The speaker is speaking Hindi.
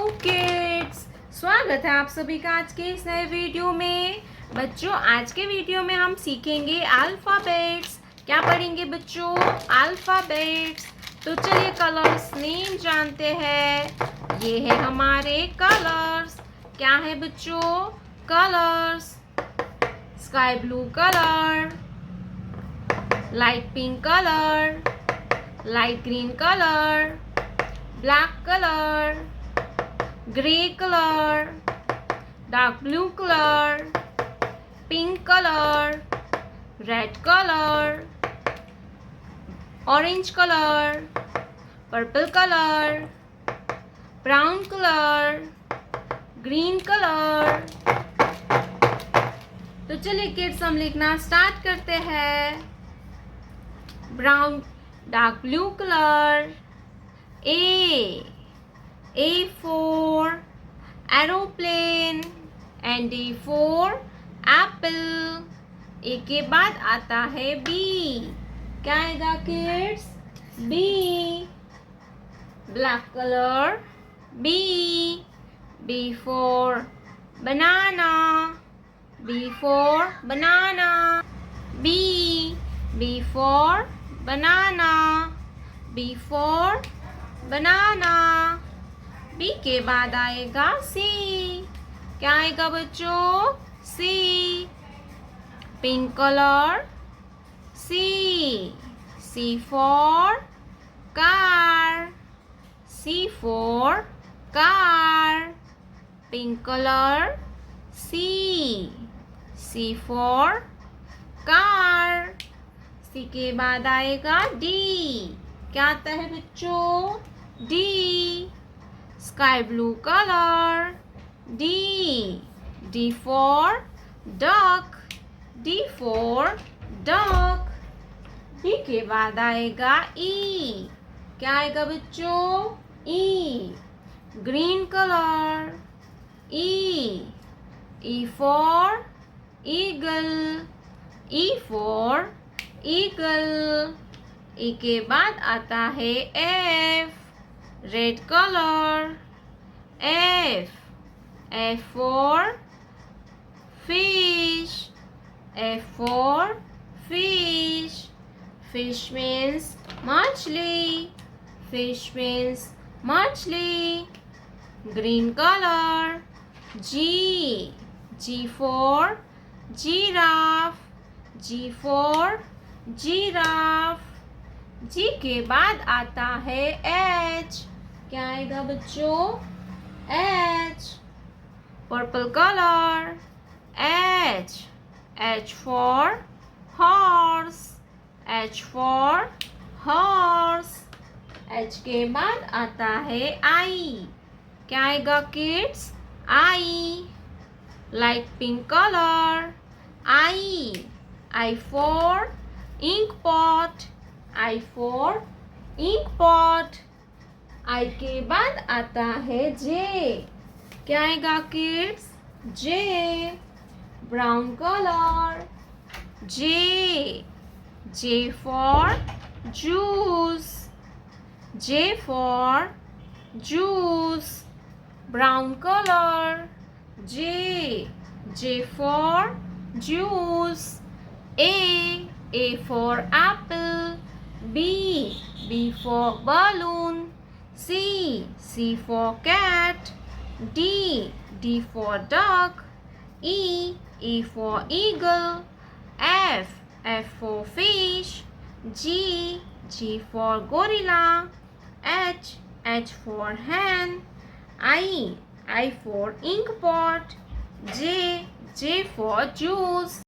हेलो किड्स, स्वागत है आप सभी का आज के इस नए वीडियो में। बच्चों, आज के वीडियो में हम सीखेंगे अल्फ़ाबेट्स। क्या पढ़ेंगे बच्चों? अल्फ़ाबेट्स। तो चलिए कलर्स नेम जानते हैं। ये है हमारे कलर्स। क्या है बच्चों? Colours. Sky blue colour, light pink colour, light green colour, black color, gray color, dark blue color, pink color, red color, orange color, purple color, brown color, green color। तो चलिए किड्स हम लिखना स्टार्ट करते हैं। Brown, dark blue colour. A for aeroplane and D for apple। A के बाद आता है B। क्या आएगा kids? B, black color, B। B for banana, B for banana, B। B for banana, B for banana. B के बाद आएगा सी। क्या आएगा बच्चों? C. Pink colour, C. C for car, C for car. Pink colour, C. C for car. C के बाद आएगा डी। क्या आता है बच्चों? D, sky blue color, D। D for duck, D for duck। D के बाद आएगा E। क्या आएगा बच्चों? E, green color, E। E for eagle, E for eagle। E के बाद आता है F, red colour, F। F for fish, F for fish। Fish means मछली, fish means मछली। Green colour, G। G for giraffe, G for giraffe। जी के बाद आता है H। क्या आएगा बच्चों? H, purple colour, H। H for horse, H for horse। H के बाद आता है I। क्या आएगा kids? I, light pink colour, I। I for ink pot, I for ink pot। I के बाद आता है J। क्या आएगा kids? J, brown colour, J। J for juice, J for juice। Brown colour, J। J for juice। A for apple, B। B for balloon, C। C for cat, D। D for duck, E। E for eagle, F। F for fish, G। G for gorilla, H। H for hen, I। I for ink pot, J। J for juice।